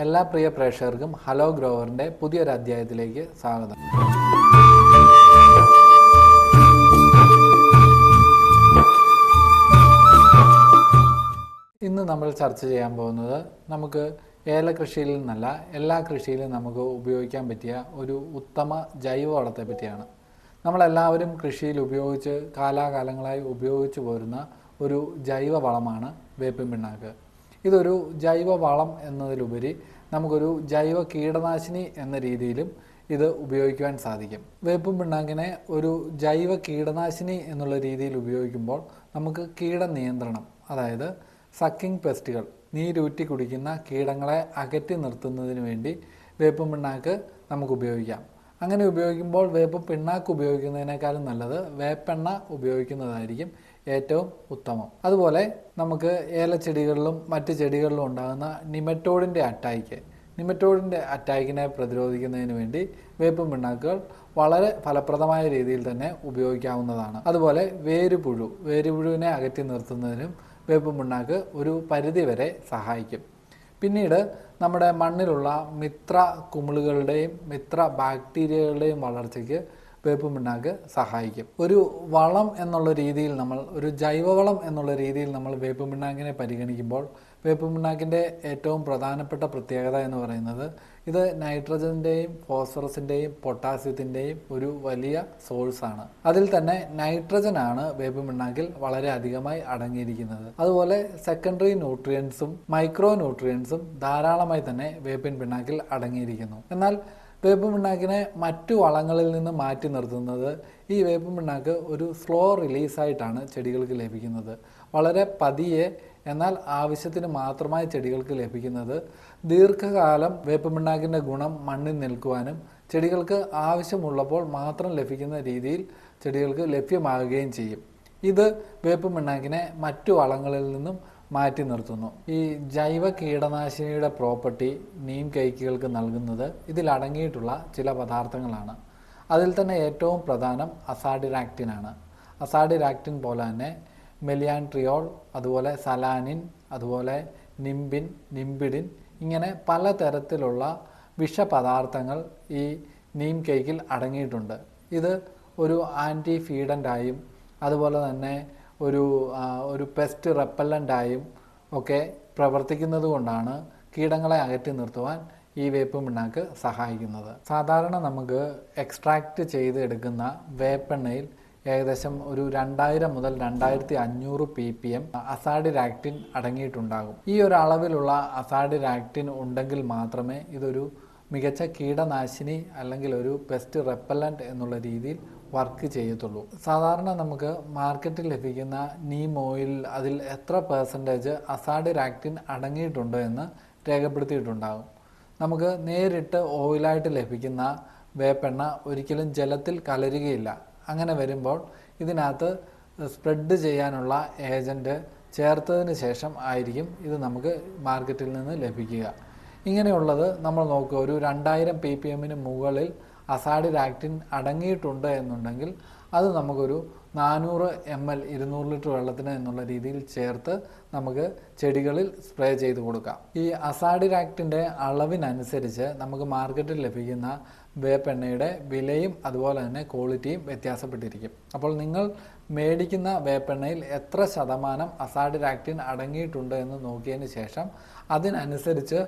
എല്ലാ പ്രിയ പ്രേക്ഷകർക്കും ഹലോ ഗ്രോവറിൻ്റെ പുതിയൊരു അധ്യായത്തിലേക്ക് സ്വാഗതം. ഇന്ന് നമ്മൾ ചർച്ച ചെയ്യാൻ പോകുന്നത് നമുക്ക് ഏലകൃഷിയിൽ നിന്നല്ല എല്ലാ കൃഷിയിലും നമുക്ക് ഉപയോഗിക്കാൻ പറ്റിയ ഒരു ഉത്തമ ജൈവവളത്തെ പറ്റിയാണ്. നമ്മളെല്ലാവരും കൃഷിയിൽ ഉപയോഗിച്ച് കാലാകാലങ്ങളായി ഉപയോഗിച്ചു പോരുന്ന ഒരു ജൈവവളമാണ് വേപ്പിൻ പിണ്ണാക്ക്. ഇതൊരു ജൈവവളം എന്നതിലുപരി നമുക്കൊരു ജൈവ കീടനാശിനി എന്ന രീതിയിലും ഇത് ഉപയോഗിക്കുവാൻ സാധിക്കും. വേപ്പിൻ പിണ്ണാക്കിനെ ഒരു ജൈവ കീടനാശിനി എന്നുള്ള രീതിയിൽ ഉപയോഗിക്കുമ്പോൾ നമുക്ക് കീടനിയന്ത്രണം, അതായത് സക്കിംഗ് പെസ്റ്റുകൾ, നീരൂറ്റി കുടിക്കുന്ന കീടങ്ങളെ അകറ്റി നിർത്തുന്നതിന് വേണ്ടി വേപ്പിൻ പിണ്ണാക്ക് നമുക്ക് ഉപയോഗിക്കാം. അങ്ങനെ ഉപയോഗിക്കുമ്പോൾ വേപ്പിൻ പിണ്ണാക്ക് ഉപയോഗിക്കുന്നതിനേക്കാളും നല്ലത് വേപ്പെണ്ണ ഉപയോഗിക്കുന്നതായിരിക്കും ഏറ്റവും ഉത്തമം. അതുപോലെ നമുക്ക് ഏലച്ചെടികളിലും മറ്റ് ചെടികളിലും ഉണ്ടാകുന്ന നിമറ്റോഡിൻ്റെ അറ്റാക്കിനെ പ്രതിരോധിക്കുന്നതിന് വേണ്ടി വേപ്പിൻ പിണ്ണാക്കുകൾ വളരെ ഫലപ്രദമായ രീതിയിൽ തന്നെ ഉപയോഗിക്കാവുന്നതാണ്. അതുപോലെ വേരുപുഴുവിനെ അകറ്റി നിർത്തുന്നതിനും വേപ്പിൻ പിണ്ണാക്ക് ഒരു പരിധിവരെ സഹായിക്കും. പിന്നീട് നമ്മുടെ മണ്ണിലുള്ള മിത്ര കുമിളുകളുടെയും മിത്ര ബാക്ടീരിയകളുടെയും വളർച്ചയ്ക്ക് വേപ്പിൻ പിണ്ണാക്ക് സഹായിക്കും. ഒരു വളം എന്നുള്ള രീതിയിൽ ഒരു ജൈവവളം എന്നുള്ള രീതിയിൽ നമ്മൾ വേപ്പിൻ പിണ്ണാക്കിനെ പരിഗണിക്കുമ്പോൾ വേപ്പിൻ പിണ്ണാക്കിൻ്റെ ഏറ്റവും പ്രധാനപ്പെട്ട പ്രത്യേകത എന്ന് പറയുന്നത് ഇത് നൈട്രജൻ്റെയും ഫോസ്ഫറസിൻ്റെയും പൊട്ടാസ്യത്തിൻ്റെയും ഒരു വലിയ സോഴ്സാണ്. അതിൽ തന്നെ നൈട്രജനാണ് വേപ്പിൻ പിണ്ണാക്കിൽ വളരെ അധികമായി അടങ്ങിയിരിക്കുന്നത്. അതുപോലെ സെക്കൻഡറി ന്യൂട്രിയൻസും മൈക്രോ ന്യൂട്രിയൻസും ധാരാളമായി തന്നെ വേപ്പിൻ പിണ്ണാക്കിൽ അടങ്ങിയിരിക്കുന്നു. എന്നാൽ വേപ്പിൻ പിണ്ണാക്കിനെ മറ്റു വളങ്ങളിൽ നിന്ന് മാറ്റി നിർത്തുന്നത് ഈ വേപ്പിൻ പിണ്ണാക്ക് ഒരു സ്ലോ റിലീസായിട്ടാണ് ചെടികൾക്ക് ലഭിക്കുന്നത്. വളരെ പതിയെ എന്നാൽ ആവശ്യത്തിന് മാത്രമായി ചെടികൾക്ക് ലഭിക്കുന്നത് ദീർഘകാലം വേപ്പിൻ പിണ്ണാക്കിൻ്റെ ഗുണം മണ്ണിൽ നിൽക്കുവാനും ചെടികൾക്ക് ആവശ്യമുള്ളപ്പോൾ മാത്രം ലഭിക്കുന്ന രീതിയിൽ ചെടികൾക്ക് ലഭ്യമാകുകയും ചെയ്യും. ഇത് വേപ്പിൻ പിണ്ണാക്കിനെ മറ്റു വളങ്ങളിൽ നിന്നും മാറ്റി നിർത്തുന്നു. ഈ ജൈവ കീടനാശിനിയുടെ പ്രോപ്പർട്ടി നീം കേക്കുകൾക്ക് നൽകുന്നത് ഇതിലടങ്ങിയിട്ടുള്ള ചില പദാർത്ഥങ്ങളാണ്. അതിൽ തന്നെ ഏറ്റവും പ്രധാനം അസാഡിരാക്റ്റിനാണ്. അസാഡിരാക്റ്റിൻ പോലെ തന്നെ മെലിയാൻട്രിയോൾ, അതുപോലെ സലാനിൻ, അതുപോലെ നിംബിഡിൻ ഇങ്ങനെ പലതരത്തിലുള്ള വിഷപദാർത്ഥങ്ങൾ ഈ നീം കേക്കിൽ അടങ്ങിയിട്ടുണ്ട്. ഇത് ഒരു ആൻറ്റി ഫീഡൻ്റായും അതുപോലെ തന്നെ ഒരു പെസ്റ്റ് റെപ്പല്ലൻ്റായും ഒക്കെ പ്രവർത്തിക്കുന്നത് കൊണ്ടാണ് കീടങ്ങളെ അകറ്റി നിർത്തുവാൻ ഈ വേപ്പിൻ പിണ്ണാക്ക് സഹായിക്കുന്നത്. സാധാരണ നമുക്ക് എക്സ്ട്രാക്റ്റ് ചെയ്ത് എടുക്കുന്ന വേപ്പെണ്ണയിൽ ഏകദേശം ഒരു 2000 മുതൽ 2500 ppm അസാഡിരാക്റ്റിൻ അടങ്ങിയിട്ടുണ്ടാകും. ഈ ഒരു അളവിലുള്ള അസാഡിരാക്റ്റിൻ ഉണ്ടെങ്കിൽ മാത്രമേ ഇതൊരു മികച്ച കീടനാശിനി അല്ലെങ്കിൽ ഒരു പെസ്റ്റ് റെപ്പല്ലൻ്റ് എന്നുള്ള രീതിയിൽ വർക്ക് ചെയ്യത്തുള്ളൂ. സാധാരണ നമുക്ക് മാർക്കറ്റിൽ ലഭിക്കുന്ന നീം ഓയിൽ അതിൽ എത്ര പെർസെൻറ്റേജ് അസാഡിരാക്റ്റിൻ അടങ്ങിയിട്ടുണ്ട് എന്ന് രേഖപ്പെടുത്തിയിട്ടുണ്ടാകും. നമുക്ക് നേരിട്ട് ഓയിലായിട്ട് ലഭിക്കുന്ന വേപ്പെണ്ണ ഒരിക്കലും ജലത്തിൽ കലരുകയില്ല. അങ്ങനെ വരുമ്പോൾ ഇതിനകത്ത് സ്പ്രെഡ് ചെയ്യാനുള്ള ഏജൻറ്റ് ചേർത്തതിന് ശേഷം ആയിരിക്കും ഇത് നമുക്ക് മാർക്കറ്റിൽ നിന്ന് ലഭിക്കുക. ഇങ്ങനെയുള്ളത് നമ്മൾ നോക്കുക, ഒരു 2000 ppm മുകളിൽ അസാഡിരാക്റ്റിൻ അടങ്ങിയിട്ടുണ്ട് എന്നുണ്ടെങ്കിൽ അത് നമുക്കൊരു 400 ml 200 ലിറ്റർ വെള്ളത്തിന് എന്നുള്ള രീതിയിൽ ചേർത്ത് നമുക്ക് ചെടികളിൽ സ്പ്രേ ചെയ്ത് കൊടുക്കാം. ഈ അസാഡിരാക്റ്റിൻ്റെ അളവിനനുസരിച്ച് നമുക്ക് മാർക്കറ്റിൽ ലഭിക്കുന്ന വേപ്പെണ്ണയുടെ വിലയും അതുപോലെ തന്നെ ക്വാളിറ്റിയും വ്യത്യാസപ്പെട്ടിരിക്കും. അപ്പോൾ നിങ്ങൾ മേടിക്കുന്ന വേപ്പെണ്ണയിൽ എത്ര ശതമാനം അസാഡിരാക്റ്റിൻ അടങ്ങിയിട്ടുണ്ട് എന്ന് നോക്കിയതിന് ശേഷം അതിനനുസരിച്ച്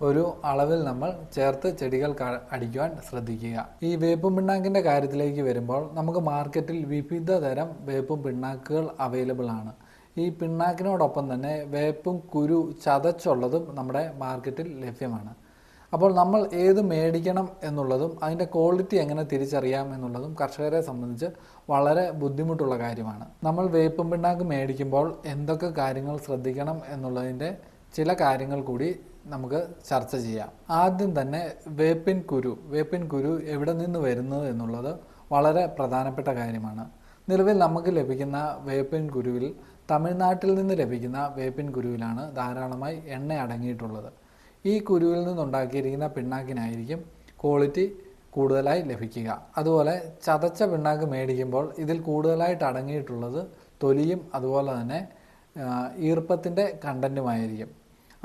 ഒരു അളവിൽ നമ്മൾ ചേർത്ത് ചെടികൾ അടിക്കുവാൻ ശ്രദ്ധിക്കുക. ഈ വേപ്പിൻ പിണ്ണാക്കിൻ്റെ കാര്യത്തിലേക്ക് വരുമ്പോൾ നമുക്ക് മാർക്കറ്റിൽ വിവിധ തരം വേപ്പിൻ പിണ്ണാക്കുകൾ അവൈലബിൾ ആണ്. ഈ പിണ്ണാക്കിനോടൊപ്പം തന്നെ വേപ്പിൻ കുരു ചതച്ചുള്ളതും നമ്മുടെ മാർക്കറ്റിൽ ലഭ്യമാണ്. അപ്പോൾ നമ്മൾ ഏത് മേടിക്കണം എന്നുള്ളതും അതിൻ്റെ ക്വാളിറ്റി എങ്ങനെ തിരിച്ചറിയാം എന്നുള്ളതും കർഷകരെ സംബന്ധിച്ച് വളരെ ബുദ്ധിമുട്ടുള്ള കാര്യമാണ്. നമ്മൾ വേപ്പിൻ പിണ്ണാക്ക് മേടിക്കുമ്പോൾ എന്തൊക്കെ കാര്യങ്ങൾ ശ്രദ്ധിക്കണം എന്നുള്ളതിൻ്റെ ചില കാര്യങ്ങൾ കൂടി നമുക്ക് ചർച്ച ചെയ്യാം. ആദ്യം തന്നെ വേപ്പിൻ കുരു എവിടെ നിന്ന് വരുന്നത് എന്നുള്ളത് വളരെ പ്രധാനപ്പെട്ട കാര്യമാണ്. നിലവിൽ നമുക്ക് ലഭിക്കുന്ന വേപ്പിൻ കുരുവിൽ തമിഴ്നാട്ടിൽ നിന്ന് ലഭിക്കുന്ന വേപ്പിൻ കുരുവിലാണ് ധാരാളമായി എണ്ണ അടങ്ങിയിട്ടുള്ളത്. ഈ കുരുവിൽ നിന്നുണ്ടാക്കിയിരിക്കുന്ന പിണ്ണാക്കിനായിരിക്കും ക്വാളിറ്റി കൂടുതലായി ലഭിക്കുക. അതുപോലെ ചതച്ച പിണ്ണാക്ക് മേടിക്കുമ്പോൾ ഇതിൽ കൂടുതലായിട്ട് അടങ്ങിയിട്ടുള്ളത് തൊലിയും അതുപോലെ തന്നെ ഈർപ്പത്തിൻ്റെ കണ്ടൻറ്റുമായിരിക്കും.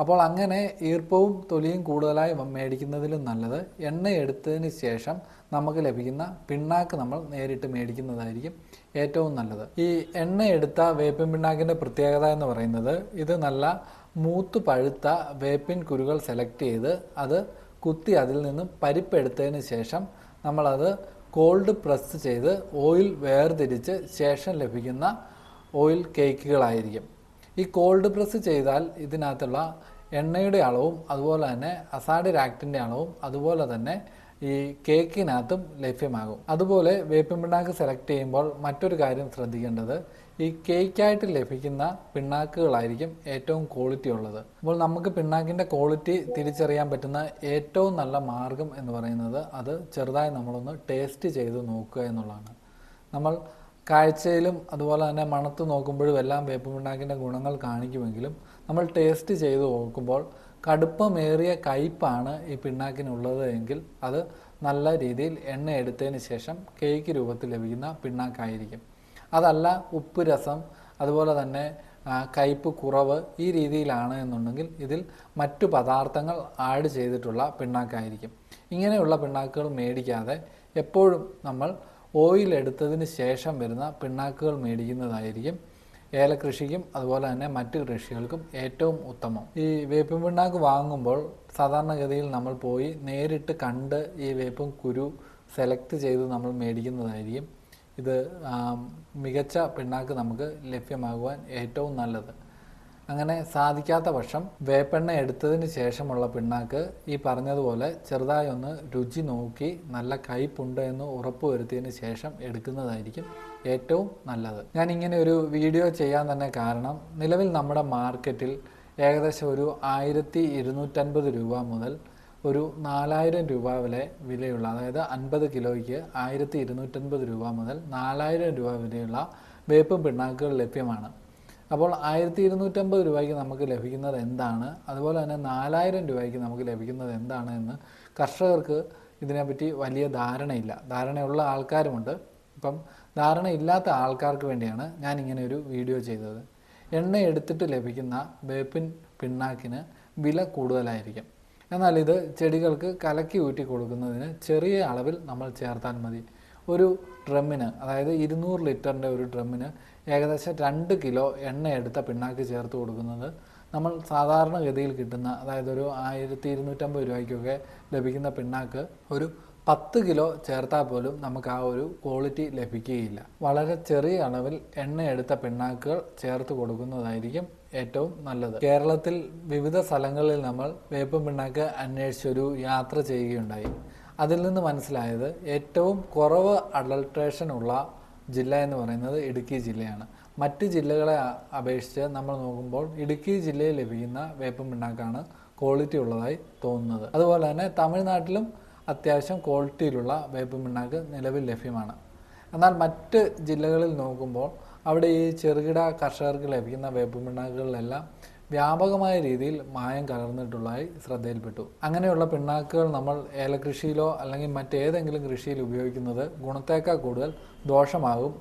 അപ്പോൾ അങ്ങനെ ഈർപ്പവും തൊലിയും കൂടുതലായി മേടിക്കുന്നതിലും നല്ലത് എണ്ണ എടുത്തതിന് ശേഷം നമുക്ക് ലഭിക്കുന്ന പിണ്ണാക്ക് നമ്മൾ നേരിട്ട് മേടിക്കുന്നതായിരിക്കും ഏറ്റവും നല്ലത്. ഈ എണ്ണ എടുത്ത വേപ്പിൻ പിണ്ണാക്കിൻ്റെ പ്രത്യേകത എന്ന് പറയുന്നത് ഇത് നല്ല മൂത്ത് പഴുത്ത വേപ്പിൻ കുരുകൾ സെലക്ട് ചെയ്ത് അത് കുത്തി അതിൽ നിന്നും പരിപ്പെടുത്തതിന് ശേഷം നമ്മളത് കോൾഡ് പ്രസ് ചെയ്ത് ഓയിൽ വേർതിരിച്ച് ശേഷം ലഭിക്കുന്ന ഓയിൽ കേക്കുകളായിരിക്കും. ഈ കോൾഡ് പ്രസ് ചെയ്താൽ ഇതിനകത്തുള്ള എണ്ണയുടെ അളവും അതുപോലെ തന്നെ അസാഡിരാക്റ്റിൻ്റെ അളവും അതുപോലെ തന്നെ ഈ കേക്കിനകത്തും ലഭ്യമാകും. അതുപോലെ വേപ്പിൻ പിണ്ണാക്ക് സെലക്ട് ചെയ്യുമ്പോൾ മറ്റൊരു കാര്യം ശ്രദ്ധിക്കേണ്ടത് ഈ കേക്കായിട്ട് ലഭിക്കുന്ന പിണ്ണാക്കുകളായിരിക്കും ഏറ്റവും ക്വാളിറ്റി ഉള്ളത്. അപ്പോൾ നമുക്ക് പിണ്ണാക്കിൻ്റെ ക്വാളിറ്റി തിരിച്ചറിയാൻ പറ്റുന്ന ഏറ്റവും നല്ല മാർഗം എന്ന് പറയുന്നത് അത് ചെറുതായി നമ്മളൊന്ന് ടേസ്റ്റ് ചെയ്ത് നോക്കുക എന്നുള്ളതാണ്. നമ്മൾ കാഴ്ചയിലും അതുപോലെ തന്നെ മണത്ത് നോക്കുമ്പോഴും എല്ലാം വേപ്പിൻ പിണ്ണാക്കിൻ്റെ ഗുണങ്ങൾ കാണിക്കുമെങ്കിലും നമ്മൾ ടേസ്റ്റ് ചെയ്ത് നോക്കുമ്പോൾ കടുപ്പമേറിയ കയ്പ്പാണ് ഈ പിണ്ണാക്കിനുള്ളത് എങ്കിൽ അത് നല്ല രീതിയിൽ എണ്ണ എടുത്തതിന് ശേഷം കേക്ക് രൂപത്തിൽ ലഭിക്കുന്ന പിണ്ണാക്കായിരിക്കും. അതല്ല ഉപ്പ് രസം അതുപോലെ തന്നെ കയ്പ്പ് കുറവ് ഈ രീതിയിലാണ് എന്നുണ്ടെങ്കിൽ ഇതിൽ മറ്റു പദാർത്ഥങ്ങൾ ആഡ് ചെയ്തിട്ടുള്ള പിണ്ണാക്കായിരിക്കും. ഇങ്ങനെയുള്ള പിണ്ണാക്കുകൾ മേടിക്കാതെ എപ്പോഴും നമ്മൾ ഓയിൽ എടുത്തതിന് ശേഷം വരുന്ന പിണ്ണാക്കുകൾ മേടിക്കുന്നതായിരിക്കും ഏലകൃഷിക്കും അതുപോലെ തന്നെ മറ്റ് കൃഷികൾക്കും ഏറ്റവും ഉത്തമം. ഈ വേപ്പിൻ പിണ്ണാക്ക് വാങ്ങുമ്പോൾ സാധാരണഗതിയിൽ നമ്മൾ പോയി നേരിട്ട് കണ്ട് ഈ വേപ്പിൻ കുരു സെലക്ട് ചെയ്ത് നമ്മൾ മേടിക്കുന്നതായിരിക്കും ഇത് മികച്ച പിണ്ണാക്ക് നമുക്ക് ലഭ്യമാകുവാൻ ഏറ്റവും നല്ലത്. അങ്ങനെ സാധിക്കാത്ത പക്ഷം വേപ്പെണ്ണ എടുത്തതിന് ശേഷമുള്ള പിണ്ണാക്ക് ഈ പറഞ്ഞതുപോലെ ചെറുതായി ഒന്ന് രുചി നോക്കി നല്ല കയ്പുണ്ട് എന്ന് ഉറപ്പുവരുത്തിയതിന് ശേഷം എടുക്കുന്നതായിരിക്കും ഏറ്റവും നല്ലത്. ഞാൻ ഇങ്ങനെ ഒരു വീഡിയോ ചെയ്യാൻ തന്നെ കാരണം നിലവിൽ നമ്മുടെ മാർക്കറ്റിൽ ഏകദേശം ഒരു 1250 രൂപ മുതൽ ഒരു 4000 രൂപ വിലയുള്ള അതായത് 50 കിലോയ്ക്ക് 1250 രൂപ മുതൽ 4000 രൂപ വിലയുള്ള വേപ്പിൻ പിണ്ണാക്കുകൾ ലഭ്യമാണ്. അപ്പോൾ 1250 രൂപയ്ക്ക് നമുക്ക് ലഭിക്കുന്നത് എന്താണ്, അതുപോലെ തന്നെ 4000 രൂപയ്ക്ക് നമുക്ക് ലഭിക്കുന്നത് എന്താണ് എന്ന് കർഷകർക്ക് ഇതിനെപ്പറ്റി വലിയ ധാരണയില്ല. ധാരണയുള്ള ആൾക്കാരുമുണ്ട്. ഇപ്പം ധാരണയില്ലാത്ത ആൾക്കാർക്ക് വേണ്ടിയാണ് ഞാൻ ഇങ്ങനെ ഒരു വീഡിയോ ചെയ്തത്. എണ്ണ എടുത്തിട്ട് ലഭിക്കുന്ന വേപ്പിൻ പിണ്ണാക്കിന് വില കൂടുതലായിരിക്കും. എന്നാൽ ഇത് ചെടികൾക്ക് കലക്കി ഊറ്റി കൊടുക്കുന്നതിന് ചെറിയ അളവിൽ നമ്മൾ ചേർത്താൽ മതി. ഒരു ഡ്രമ്മിന് അതായത് 200 ലിറ്ററിൻ്റെ ഒരു ഡ്രമ്മിന് ഏകദേശം 2 കിലോ എണ്ണ എടുത്ത പിണ്ണാക്ക് ചേർത്ത് കൊടുക്കുന്നത് നമ്മൾ സാധാരണഗതിയിൽ കിട്ടുന്ന അതായത് ഒരു 1250 രൂപയ്ക്കൊക്കെ ലഭിക്കുന്ന പിണ്ണാക്ക് ഒരു 10 കിലോ ചേർത്താൽ പോലും നമുക്ക് ആ ഒരു ക്വാളിറ്റി ലഭിക്കുകയില്ല. വളരെ ചെറിയ അളവിൽ എണ്ണ എടുത്ത പിണ്ണാക്കുകൾ ചേർത്ത് കൊടുക്കുന്നതായിരിക്കും ഏറ്റവും നല്ലത്. കേരളത്തിൽ വിവിധ സ്ഥലങ്ങളിൽ നമ്മൾ വേപ്പിൻ പിണ്ണാക്ക് അന്വേഷിച്ചൊരു യാത്ര ചെയ്യുകയുണ്ടായി. അതിൽ നിന്ന് മനസ്സിലായത് ഏറ്റവും കുറവ് അഡൾട്രേഷൻ ഉള്ള ജില്ല എന്ന് പറയുന്നത് ഇടുക്കി ജില്ലയാണ്. മറ്റ് ജില്ലകളെ അപേക്ഷിച്ച് നമ്മൾ നോക്കുമ്പോൾ ഇടുക്കി ജില്ലയിൽ ലഭിക്കുന്ന വേപ്പിൻ പിണ്ണാക്കാണ് ക്വാളിറ്റി ഉള്ളതായി തോന്നുന്നത്. അതുപോലെ തന്നെ തമിഴ്നാട്ടിലും അത്യാവശ്യം ക്വാളിറ്റിയിലുള്ള വേപ്പിൻ പിണ്ണാക്ക് നിലവിൽ ലഭ്യമാണ്. എന്നാൽ മറ്റ് ജില്ലകളിൽ നോക്കുമ്പോൾ അവിടെ ഈ ചെറുകിട കർഷകർക്ക് ലഭിക്കുന്ന വേപ്പിൻ പിണ്ണാക്കുകളിലെല്ലാം വ്യാപകമായ രീതിയിൽ മായം കലർന്നിട്ടുള്ളതായി ശ്രദ്ധയിൽപ്പെട്ടു. അങ്ങനെയുള്ള പിണ്ണാക്കുകൾ നമ്മൾ ഏലകൃഷിയിലോ അല്ലെങ്കിൽ മറ്റേതെങ്കിലും കൃഷിയിൽ ഉപയോഗിക്കുന്നത് ഗുണത്തേക്കാൾ കൂടുതൽ ദോഷമാകും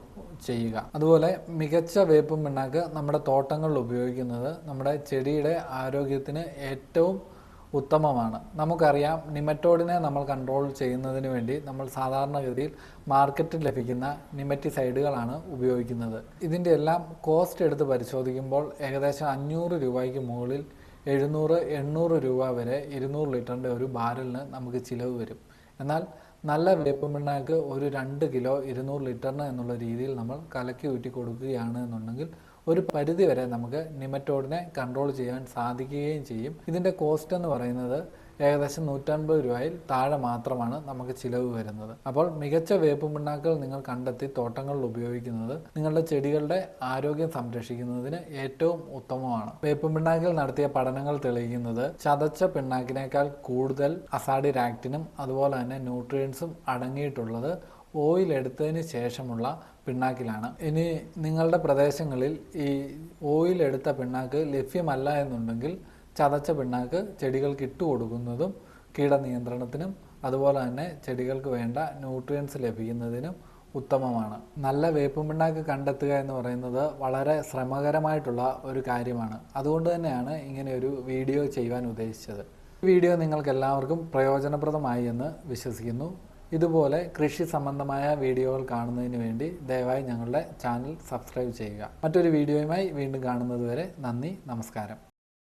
ചെയ്യുക. അതുപോലെ മികച്ച വേപ്പിൻ പിണ്ണാക്ക് നമ്മുടെ തോട്ടങ്ങളിൽ ഉപയോഗിക്കുന്നത് നമ്മുടെ ചെടിയുടെ ആരോഗ്യത്തിന് ഏറ്റവും ഉത്തമമാണ്. നമുക്കറിയാം നിമറ്റോഡിനെ നമ്മൾ കൺട്രോൾ ചെയ്യുന്നതിന് വേണ്ടി നമ്മൾ സാധാരണഗതിയിൽ മാർക്കറ്റിൽ ലഭിക്കുന്ന നിമറ്റിസൈഡുകളാണ് ഉപയോഗിക്കുന്നത്. ഇതിൻ്റെ എല്ലാം കോസ്റ്റ് എടുത്ത് പരിശോധിക്കുമ്പോൾ ഏകദേശം 500 രൂപയ്ക്ക് മുകളിൽ 700-800 രൂപ വരെ 200 ലിറ്ററിൻ്റെ ഒരു ബാരലിന് നമുക്ക് ചിലവ് വരും. എന്നാൽ നല്ല വേപ്പിൻ പിണ്ണാക്ക് ഒരു 2 കിലോ 200 ലിറ്ററിന് എന്നുള്ള രീതിയിൽ നമ്മൾ കലക്കി ഊറ്റി കൊടുക്കുകയാണ് എന്നുണ്ടെങ്കിൽ ഒരു പരിധി വരെ നമുക്ക് നിമറ്റോഡിനെ കൺട്രോൾ ചെയ്യാൻ സാധിക്കുകയും ചെയ്യും. ഇതിൻ്റെ കോസ്റ്റ് എന്ന് പറയുന്നത് ഏകദേശം 150 രൂപയിൽ താഴെ മാത്രമാണ് നമുക്ക് ചിലവ് വരുന്നത്. അപ്പോൾ മികച്ച വേപ്പിൻ പിണ്ണാക്കുകൾ നിങ്ങൾ കണ്ടെത്തി തോട്ടങ്ങളിൽ ഉപയോഗിക്കുന്നത് നിങ്ങളുടെ ചെടികളുടെ ആരോഗ്യം സംരക്ഷിക്കുന്നതിന് ഏറ്റവും ഉത്തമമാണ്. വേപ്പിൻ പിണ്ണാക്കിൽ നടത്തിയ പഠനങ്ങൾ തെളിയിക്കുന്നത് ചതച്ച പിണ്ണാക്കിനേക്കാൾ കൂടുതൽ അസാഡിരാക്റ്റിനും അതുപോലെ തന്നെ ന്യൂട്രിയൻസും അടങ്ങിയിട്ടുള്ളത് ഓയിൽ എടുത്തതിന് ശേഷമുള്ള പിണ്ണാക്കിലാണ്. ഇനി നിങ്ങളുടെ പ്രദേശങ്ങളിൽ ഈ ഓയിൽ എടുത്ത പിണ്ണാക്ക് ലഭ്യമല്ല എന്നുണ്ടെങ്കിൽ ചതച്ച പിണ്ണാക്ക് ചെടികൾക്ക് ഇട്ട് കൊടുക്കുന്നതും കീടനിയന്ത്രണത്തിനും അതുപോലെ തന്നെ ചെടികൾക്ക് വേണ്ട ന്യൂട്രിയൻസ് ലഭിക്കുന്നതിനും ഉത്തമമാണ്. നല്ല വേപ്പിൻ പിണ്ണാക്ക് കണ്ടെത്തുക എന്ന് പറയുന്നത് വളരെ ശ്രമകരമായിട്ടുള്ള ഒരു കാര്യമാണ്. അതുകൊണ്ട് തന്നെയാണ് ഇങ്ങനെ ഒരു വീഡിയോ ചെയ്യുവാൻ ഉദ്ദേശിച്ചത്. ഈ വീഡിയോ നിങ്ങൾക്ക് എല്ലാവർക്കും പ്രയോജനപ്രദമായി എന്ന് വിശ്വസിക്കുന്നു. ഇതുപോലെ കൃഷി സംബന്ധമായ വീഡിയോകൾ കാണുന്നതിന് വേണ്ടി ദയവായി ഞങ്ങളുടെ ചാനൽ സബ്സ്ക്രൈബ് ചെയ്യുക. മറ്റൊരു വീഡിയോയുമായി വീണ്ടും കാണുന്നതുവരെ നന്ദി, നമസ്കാരം.